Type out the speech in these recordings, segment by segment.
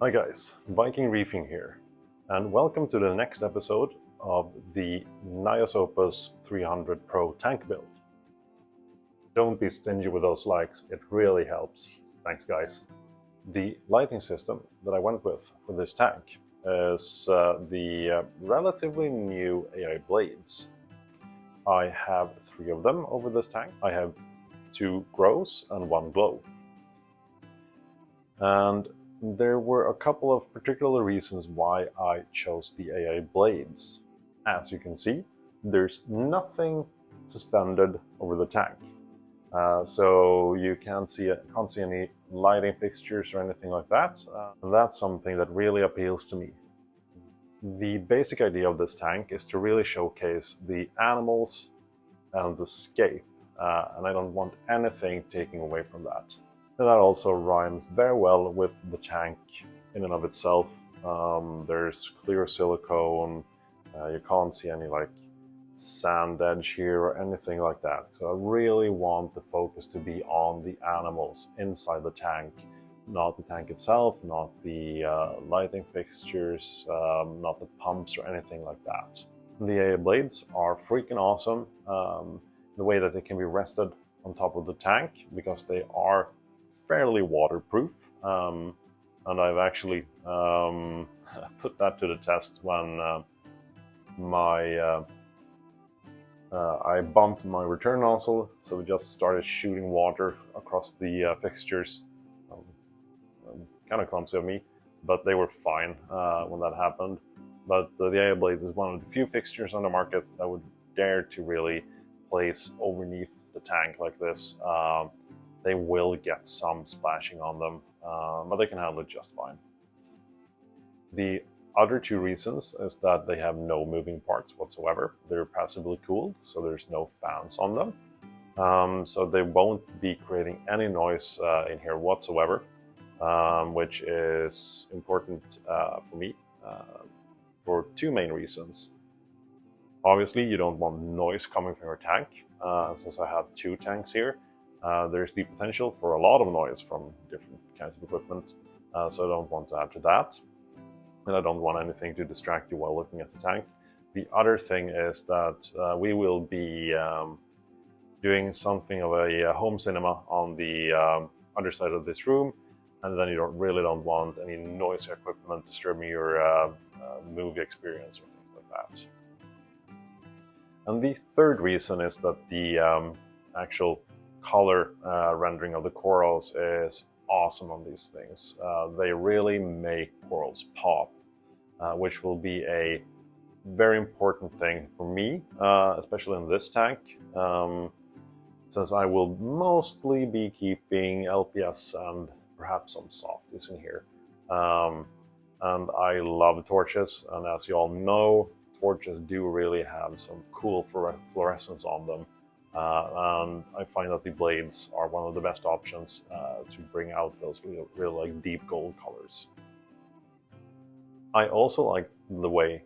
Hi guys, Viking Reefing here, and welcome to the next episode of the Nyos Opus 300 Pro tank build. Don't be stingy with those likes, it really helps. Thanks guys. The lighting system that I went with for this tank is the relatively new AI blades. I have 3 of them over this tank. I have 2 grows and 1 glow. And there were a couple of particular reasons why I chose the AI blades. As you can see, there's nothing suspended over the tank. So you can't see any lighting fixtures or anything like that. And that's something that really appeals to me. The basic idea of this tank is to really showcase the animals and the scape. And I don't want anything taking away from that. And that also rhymes very well with the tank in and of itself. There's clear silicone, you can't see any like sand edge here or anything like that. So I really want the focus to be on the animals inside the tank, not the tank itself, not the lighting fixtures, not the pumps or anything like that. The AA blades are freaking awesome. The way that they can be rested on top of the tank because they are fairly waterproof, and I've actually put that to the test when I bumped my return nozzle, so it just started shooting water across the fixtures. Kind of clumsy of me, but they were fine when that happened. But the AA blades is one of the few fixtures on the market that would dare to really place underneath the tank like this. They will get some splashing on them, but they can handle it just fine. The other 2 reasons is that they have no moving parts whatsoever. They're passively cooled, so there's no fans on them. So they won't be creating any noise in here whatsoever, which is important for me for 2 main reasons. Obviously, you don't want noise coming from your tank. Since I have 2 tanks here, there's the potential for a lot of noise from different kinds of equipment, so I don't want to add to that. And I don't want anything to distract you while looking at the tank. The other thing is that we will be doing something of a home cinema on the other side of this room, and then you really don't want any noisy equipment disturbing your movie experience or things like that. And the third reason is that the actual color rendering of the corals is awesome on these things. They really make corals pop, which will be a very important thing for me, especially in this tank, since I will mostly be keeping LPS and perhaps some softies in here. And I love torches, and as you all know, torches do really have some cool fluorescence on them. And I find that the blades are one of the best options to bring out those real like deep gold colors. I also like the way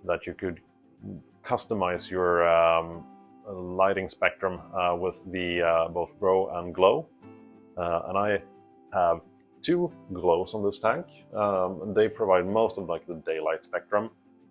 that you could customize your lighting spectrum with the both grow and glow. And I have 2 glows on this tank. And they provide most of like the daylight spectrum.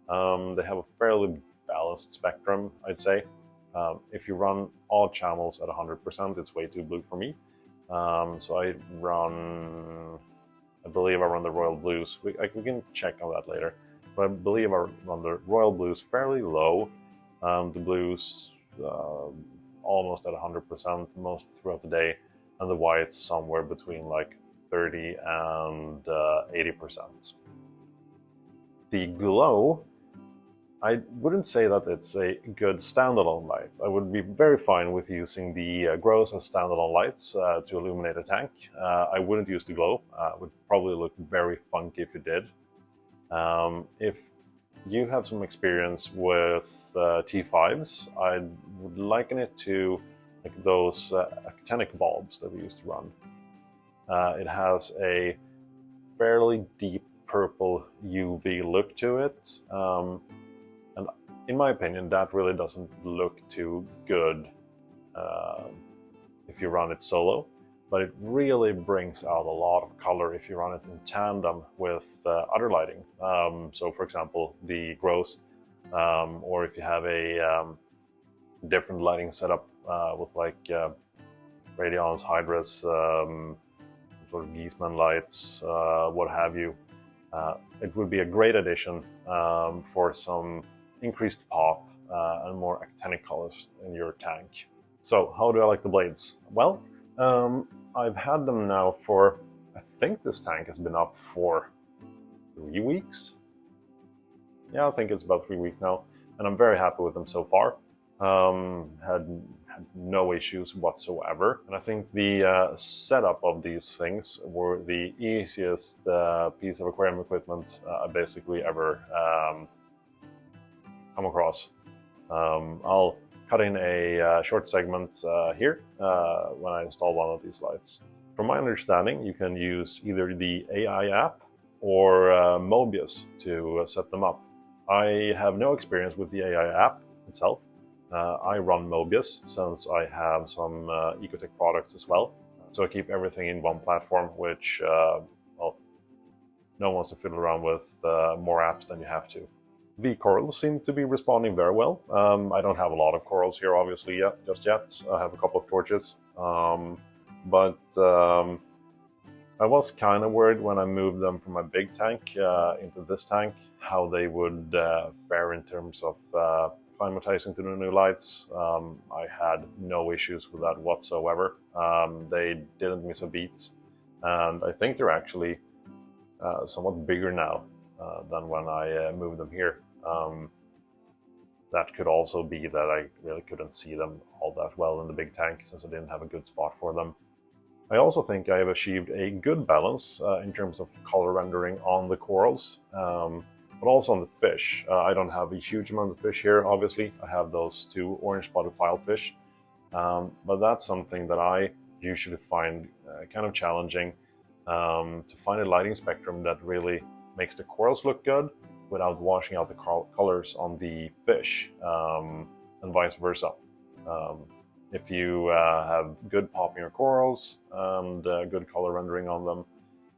They have a fairly balanced spectrum, I'd say. If you run all channels at 100%, it's way too blue for me. So I believe I run the royal blues. We can check on that later. But I believe I run the royal blues fairly low. The blues almost at 100% most throughout the day. And the whites somewhere between like 30 and 80%. The glow, I wouldn't say that it's a good standalone light. I would be very fine with using the grows as standalone lights to illuminate a tank. I wouldn't use the glow. It would probably look very funky if you did. If you have some experience with T5s, I would liken it to like those actinic bulbs that we used to run. It has a fairly deep purple UV look to it. And in my opinion, that really doesn't look too good if you run it solo. but it really brings out a lot of color if you run it in tandem with other lighting. So for example, the grows, or if you have a different lighting setup with like radions, hydras, sort of Geeseman lights, what have you. It would be a great addition for some increased pop and more actinic colors in your tank. So how do I like the blades? Well, I've had them now for, I think this tank has been up for 3 weeks. Yeah, I think it's about 3 weeks now, and I'm very happy with them so far. Had no issues whatsoever, and I think the setup of these things were the easiest piece of aquarium equipment I basically ever come across. I'll cut in a short segment here when I install one of these lights. From my understanding, you can use either the AI app or Mobius to set them up. I have no experience with the AI app itself. I run Mobius since I have some Ecotech products as well. So I keep everything in one platform, which, well, no one wants to fiddle around with more apps than you have to. The corals seem to be responding very well. I don't have a lot of corals here, obviously, just yet. I have a couple of torches. But I was kind of worried when I moved them from my big tank into this tank, how they would fare in terms of acclimatizing to the new lights. I had no issues with that whatsoever. They didn't miss a beat. And I think they're actually somewhat bigger now than when I moved them here. That could also be that I really couldn't see them all that well in the big tank since I didn't have a good spot for them. I also think I have achieved a good balance in terms of color rendering on the corals, but also on the fish. I don't have a huge amount of fish here, obviously. I have those 2 orange spotted filefish, but that's something that I usually find kind of challenging, to find a lighting spectrum that really makes the corals look good without washing out the colors on the fish, and vice versa. If you have good pop in your corals and good color rendering on them,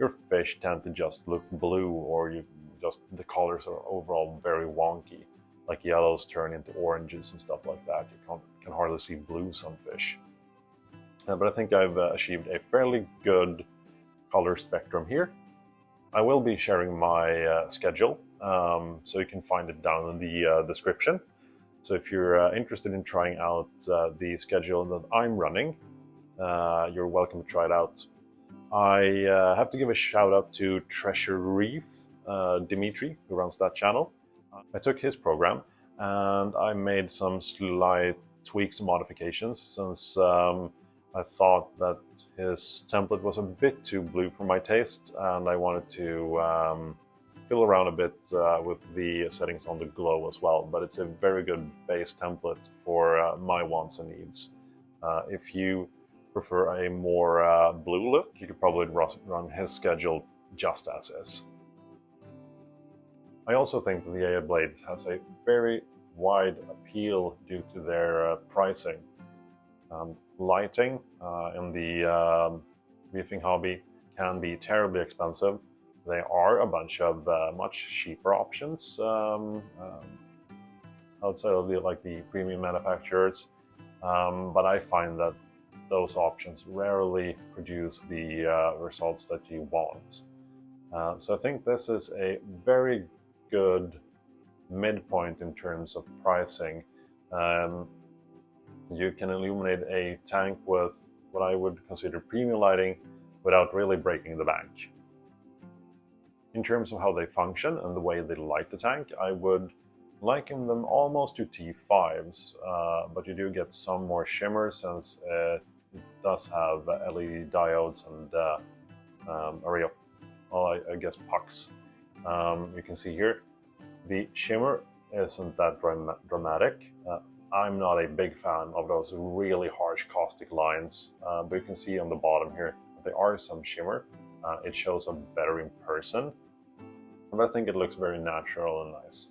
your fish tend to just look blue, or the colors are overall very wonky. Like yellows turn into oranges and stuff like that. You can hardly see blues on fish. But I think I've achieved a fairly good color spectrum here. I will be sharing my schedule, so you can find it down in the description. So if you're interested in trying out the schedule that I'm running, you're welcome to try it out. I have to give a shout out to Treasure Reef, Dimitri, who runs that channel. I took his program and I made some slight tweaks and modifications since I thought that his template was a bit too blue for my taste, and I wanted to fiddle around a bit with the settings on the glow as well. But it's a very good base template for my wants and needs. If you prefer a more blue look, you could probably run his schedule just as is. I also think that the AI Blades has a very wide appeal due to their pricing. Lighting in the reefing hobby can be terribly expensive. There are a bunch of much cheaper options outside of the premium manufacturers, but I find that those options rarely produce the results that you want. So I think this is a very good midpoint in terms of pricing. You can illuminate a tank with what I would consider premium lighting without really breaking the bank. In terms of how they function and the way they light the tank, I would liken them almost to T5s, but you do get some more shimmer since it does have LED diodes and array of, well, I guess pucks. You can see here, the shimmer isn't that dramatic. I'm not a big fan of those really harsh caustic lines, but you can see on the bottom here, there are some shimmer. It shows up better in person, but I think it looks very natural and nice.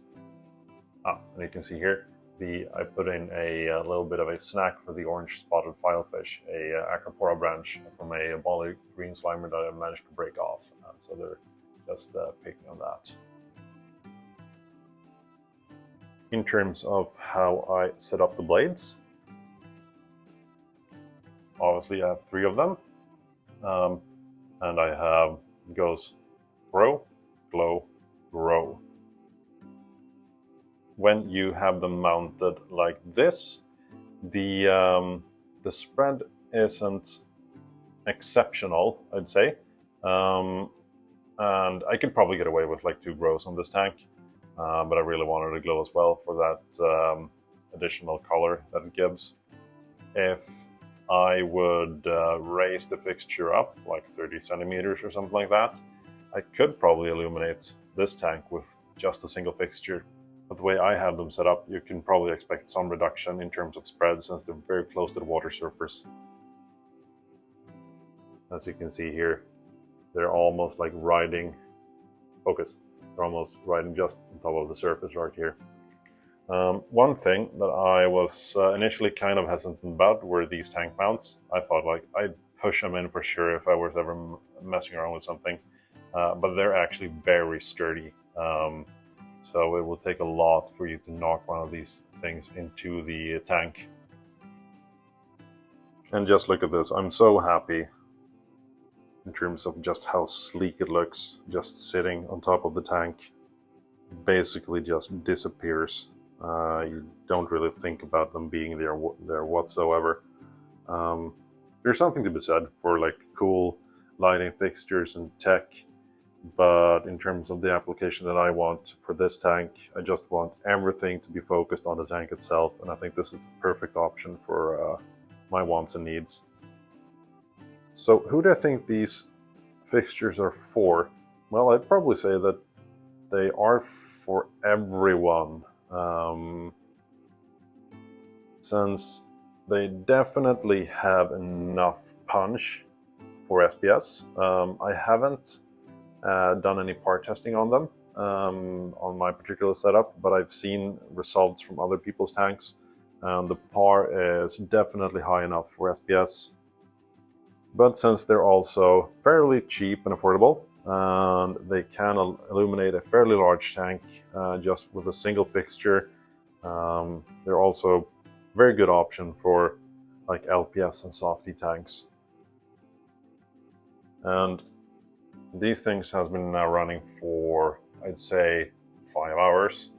And you can see here, I put in a little bit of a snack for the orange spotted filefish, a Aqua branch from a molly green slimer that I managed to break off. So they're just picking on that. In terms of how I set up the blades, obviously I have 3 of them, and I have, it goes grow, glow, grow. When you have them mounted like this, the spread isn't exceptional, I'd say, and I could probably get away with like 2 grows on this tank, but I really wanted to glow as well for that additional color that it gives. If I would raise the fixture up like 30 centimeters or something like that, I could probably illuminate this tank with just a single fixture. But the way I have them set up, you can probably expect some reduction in terms of spread since they're very close to the water surface. As you can see here, they're almost like riding, focus, they're almost riding just on top of the surface right here. One thing that I was initially kind of hesitant about were these tank mounts. I thought like I'd push them in for sure if I was ever messing around with something, but they're actually very sturdy. So it will take a lot for you to knock one of these things into the tank. And just look at this, I'm so happy in terms of just how sleek it looks, just sitting on top of the tank. It basically just disappears. You don't really think about them being there whatsoever. There's something to be said for like cool lighting fixtures and tech, but in terms of the application that I want for this tank, I just want everything to be focused on the tank itself, and I think this is the perfect option for my wants and needs. So who do I think these fixtures are for? Well, I'd probably say that they are for everyone, since they definitely have enough punch for SPS. I haven't done any par testing on them on my particular setup, but I've seen results from other people's tanks, and the par is definitely high enough for SPS. But since they're also fairly cheap and affordable, and they can illuminate a fairly large tank just with a single fixture, they're also a very good option for like LPS and softy tanks. And these things has been now running for, I'd say, 5 hours.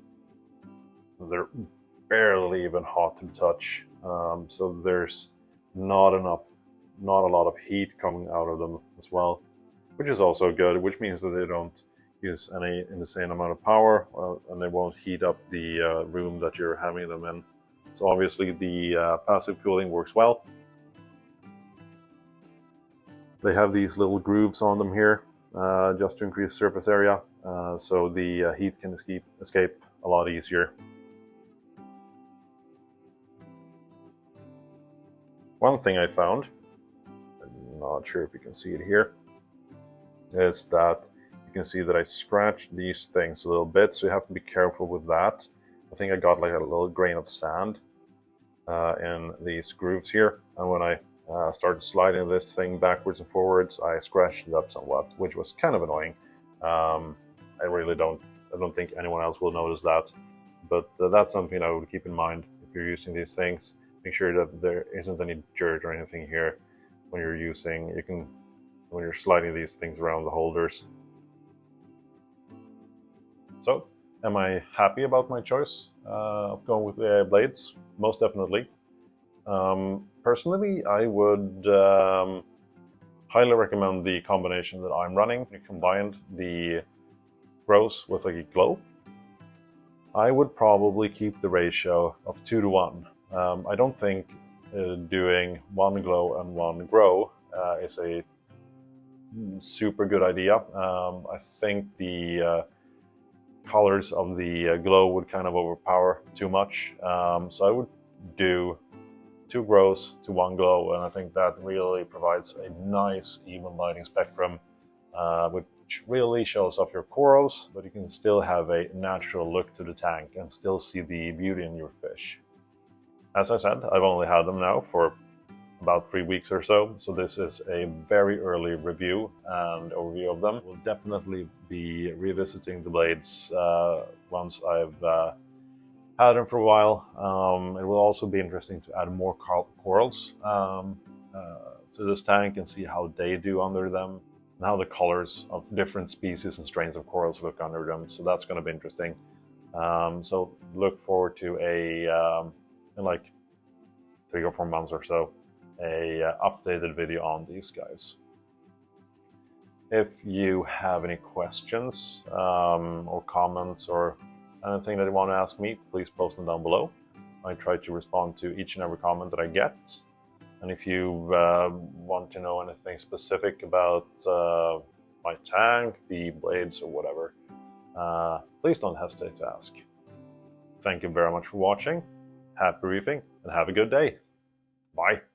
They're barely even hot to the touch, so there's not a lot of heat coming out of them as well, which is also good, which means that they don't use any insane amount of power, and they won't heat up the room that you're having them in. So obviously the passive cooling works well. They have these little grooves on them here, just to increase surface area, so the heat can escape a lot easier. One thing I found, I'm not sure if you can see it here, is that you can see that I scratched these things a little bit, so you have to be careful with that. I think I got like a little grain of sand in these grooves here, and when I started sliding this thing backwards and forwards, I scratched it up somewhat, which was kind of annoying. I don't think anyone else will notice that, but that's something I would keep in mind if you're using these things. Make sure that there isn't any dirt or anything here when you're when you're sliding these things around the holders. So, am I happy about my choice of going with the blades? Most definitely. Personally, I would highly recommend the combination that I'm running. You combined the grows with a glow. I would probably keep the ratio of 2 to 1. I don't think doing 1 glow and 1 grow is a super good idea. I think the colors of the glow would kind of overpower too much. So I would do 2 grows to 1 glow, and I think that really provides a nice even lighting spectrum. which really shows off your corals, but you can still have a natural look to the tank and still see the beauty in your fish. As I said, I've only had them now for about 3 weeks or so, so this is a very early review and overview of them. We'll definitely be revisiting the blades once I've had them for a while. It will also be interesting to add more corals to this tank and see how they do under them, and how the colors of different species and strains of corals look under them. So that's going to be interesting. So look forward to in like 3 or 4 months or so, a updated video on these guys. If you have any questions or comments or anything that you want to ask me, please post them down below. I try to respond to each and every comment that I get. And if you want to know anything specific about my tank, the blades, or whatever, please don't hesitate to ask. Thank you very much for watching. Happy reefing and have a good day. Bye.